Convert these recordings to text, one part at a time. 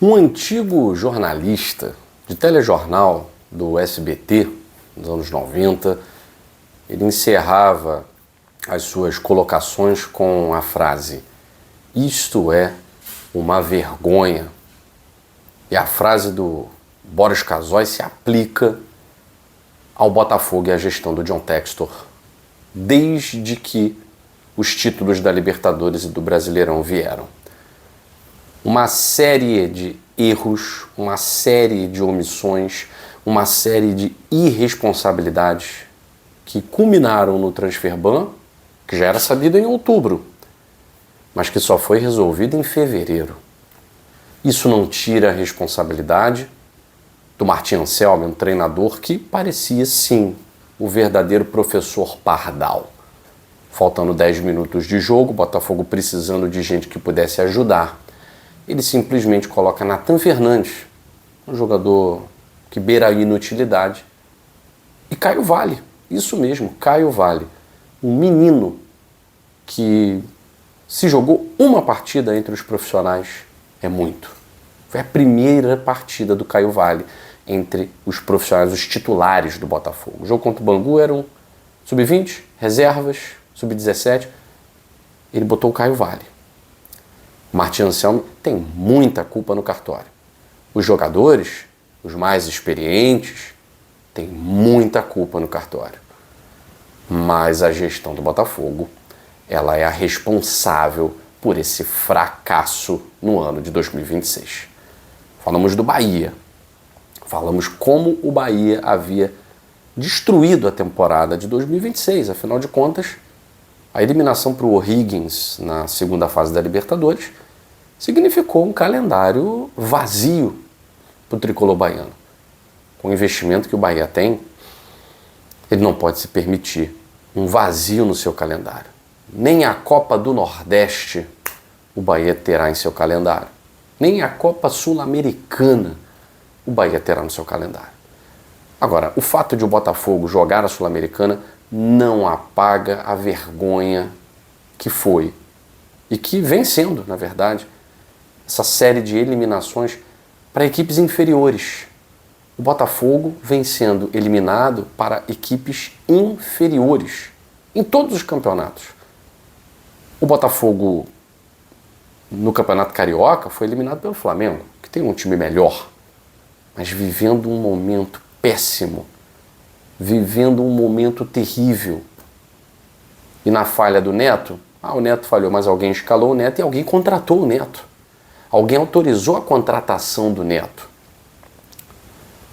Um antigo jornalista de telejornal do SBT, nos anos 90, ele encerrava as suas colocações com a frase: "Isto é uma vergonha". E a frase do Boris Casoy se aplica ao Botafogo e à gestão do John Textor, desde que os títulos da Libertadores e do Brasileirão vieram. Uma série de erros, uma série de omissões, uma série de irresponsabilidades que culminaram no transfer ban, que já era sabido em outubro, mas que só foi resolvido em fevereiro. Isso não tira a responsabilidade do Martin Anselmi, um treinador que parecia sim o verdadeiro professor Pardal. Faltando 10 minutos de jogo, Botafogo precisando de gente que pudesse ajudar, ele simplesmente coloca Nathan Fernandes, um jogador que beira a inutilidade, e Caio Valle, isso mesmo, Caio Valle, um menino que se jogou uma partida entre os profissionais é muito. Foi a primeira partida do Caio Valle entre os profissionais, os titulares do Botafogo. O jogo contra o Bangu eram sub-20, reservas, sub-17. Ele botou o Caio Valle. Martin Anselmi tem muita culpa no cartório. Os jogadores, os mais experientes, têm muita culpa no cartório. Mas a gestão do Botafogo, ela é a responsável por esse fracasso no ano de 2026. Falamos do Bahia. Falamos como o Bahia havia destruído a temporada de 2026. Afinal de contas, a eliminação para o O'Higgins na segunda fase da Libertadores significou um calendário vazio para o tricolor baiano. Com o investimento que o Bahia tem, ele não pode se permitir um vazio no seu calendário. Nem a Copa do Nordeste o Bahia terá em seu calendário. Nem a Copa Sul-Americana o Bahia terá no seu calendário. Agora, o fato de o Botafogo jogar a Sul-Americana não apaga a vergonha que foi e que vem sendo, na verdade, essa série de eliminações para equipes inferiores. O Botafogo vem sendo eliminado para equipes inferiores em todos os campeonatos. O Botafogo, no Campeonato Carioca, foi eliminado pelo Flamengo, que tem um time melhor, mas vivendo um momento péssimo, vivendo um momento terrível. E na falha do Neto, o Neto falhou, mas alguém escalou o Neto e alguém contratou o Neto. Alguém autorizou a contratação do Neto.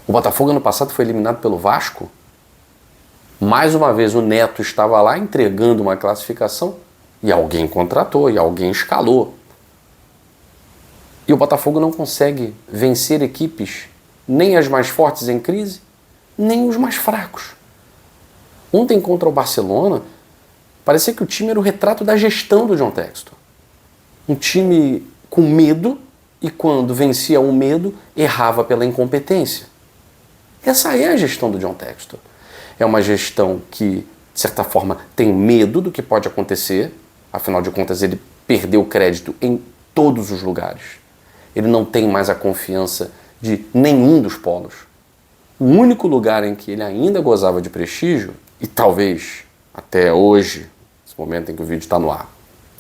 O Botafogo ano passado foi eliminado pelo Vasco. Mais uma vez o Neto estava lá entregando uma classificação e alguém contratou, e alguém escalou. E o Botafogo não consegue vencer equipes, nem as mais fortes em crise, nem os mais fracos. Ontem contra o Barcelona, parecia que o time era o retrato da gestão do John Textor. Um time com medo e quando vencia o medo, errava pela incompetência. Essa é a gestão do John Textor. É uma gestão que, de certa forma, tem medo do que pode acontecer. Afinal de contas, ele perdeu crédito em todos os lugares. Ele não tem mais a confiança de nenhum dos polos. O único lugar em que ele ainda gozava de prestígio, e talvez até hoje, nesse momento em que o vídeo está no ar,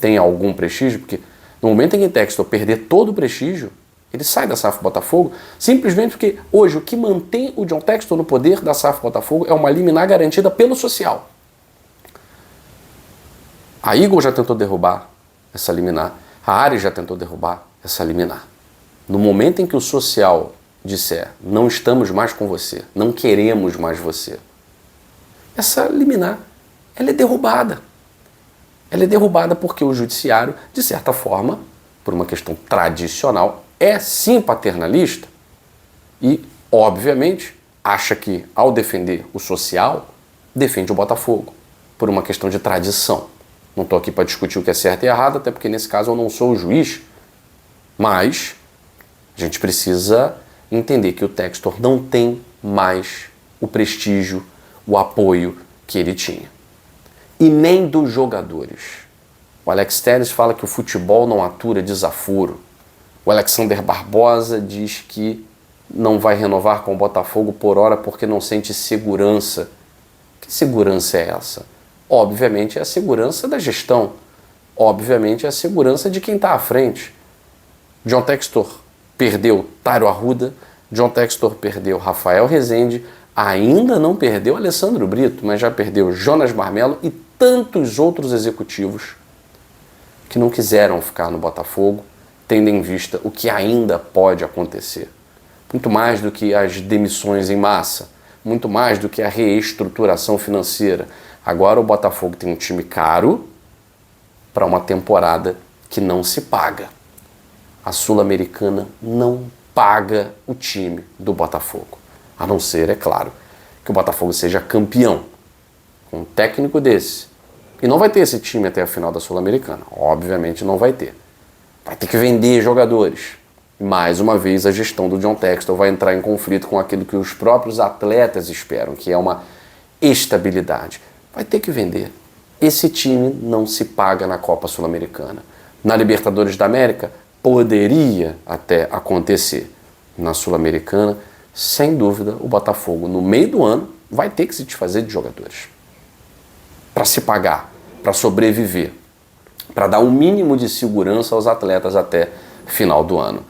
tenha algum prestígio, porque no momento em que Textor perder todo o prestígio, ele sai da SAF Botafogo, simplesmente porque hoje o que mantém o John Textor no poder da SAF Botafogo é uma liminar garantida pelo social. A Eagle já tentou derrubar essa liminar, a Ares já tentou derrubar essa liminar. No momento em que o social disser, não estamos mais com você, não queremos mais você, essa liminar, ela é derrubada. Ela é derrubada porque o judiciário, de certa forma, por uma questão tradicional, é sim paternalista e, obviamente, acha que, ao defender o social, defende o Botafogo, por uma questão de tradição. Não estou aqui para discutir o que é certo e errado, até porque, nesse caso, eu não sou o juiz, mas a gente precisa entender que o Textor não tem mais o prestígio, o apoio que ele tinha. E nem dos jogadores. O Alex Telles fala que o futebol não atura desaforo. O Alexander Barbosa diz que não vai renovar com o Botafogo por hora porque não sente segurança. Que segurança é essa? Obviamente é a segurança da gestão. Obviamente é a segurança de quem está à frente. John Textor perdeu Tairo Arruda, John Textor perdeu Rafael Rezende, ainda não perdeu Alessandro Brito, mas já perdeu Jonas Marmelo e tantos outros executivos que não quiseram ficar no Botafogo, tendo em vista o que ainda pode acontecer. Muito mais do que as demissões em massa, muito mais do que a reestruturação financeira. Agora o Botafogo tem um time caro para uma temporada que não se paga. A Sul-Americana não paga o time do Botafogo. A não ser, é claro, que o Botafogo seja campeão com um técnico desse. E não vai ter esse time até a final da Sul-Americana. Obviamente não vai ter. Vai ter que vender jogadores. E mais uma vez a gestão do John Textor vai entrar em conflito com aquilo que os próprios atletas esperam, que é uma estabilidade. Vai ter que vender. Esse time não se paga na Copa Sul-Americana. Na Libertadores da América, poderia até acontecer. Na Sul-Americana, sem dúvida, o Botafogo, no meio do ano, vai ter que se desfazer de jogadores. Para se pagar, para sobreviver, para dar um mínimo de segurança aos atletas até final do ano.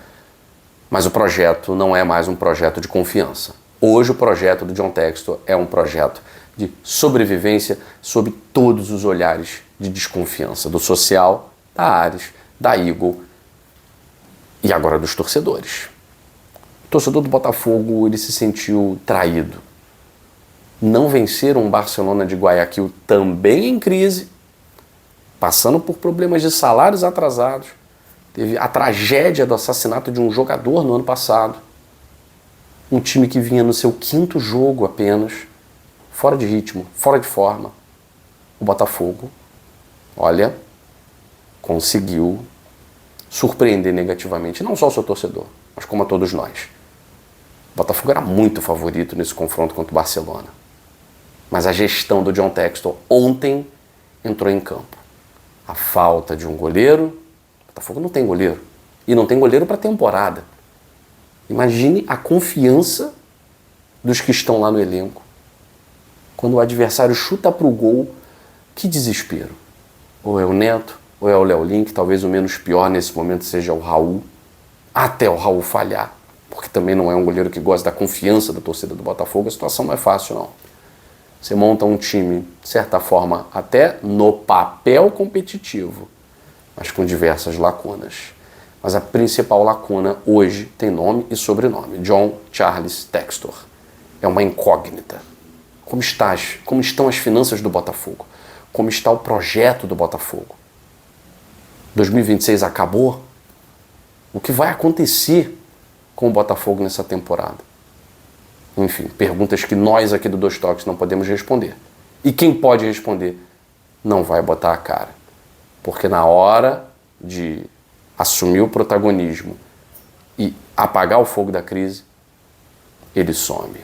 Mas o projeto não é mais um projeto de confiança. Hoje o projeto do John Textor é um projeto de sobrevivência sob todos os olhares de desconfiança, do social, da Ares, da Eagle e agora dos torcedores. O torcedor do Botafogo, ele se sentiu traído. Não venceram um Barcelona de Guayaquil também em crise, passando por problemas de salários atrasados. Teve a tragédia do assassinato de um jogador no ano passado. Um time que vinha no seu 5º jogo apenas, fora de ritmo, fora de forma. O Botafogo, olha, conseguiu surpreender negativamente, não só o seu torcedor, mas como a todos nós. O Botafogo era muito favorito nesse confronto contra o Barcelona. Mas a gestão do John Textor ontem entrou em campo. A falta de um goleiro. O Botafogo não tem goleiro. E não tem goleiro para a temporada. Imagine a confiança dos que estão lá no elenco. Quando o adversário chuta para o gol, que desespero. Ou é o Neto, ou é o Léo Lin, que talvez o menos pior nesse momento seja o Raul. Até o Raul falhar. Porque também não é um goleiro que gosta da confiança da torcida do Botafogo. A situação não é fácil, não. Você monta um time, de certa forma, até no papel competitivo, mas com diversas lacunas. Mas a principal lacuna hoje tem nome e sobrenome: John Charles Textor. É uma incógnita. Como estão as finanças do Botafogo? Como está o projeto do Botafogo? 2026 acabou? O que vai acontecer com o Botafogo nessa temporada? Enfim, perguntas que nós aqui do Dois Toques não podemos responder. E quem pode responder não vai botar a cara. Porque na hora de assumir o protagonismo e apagar o fogo da crise, ele some.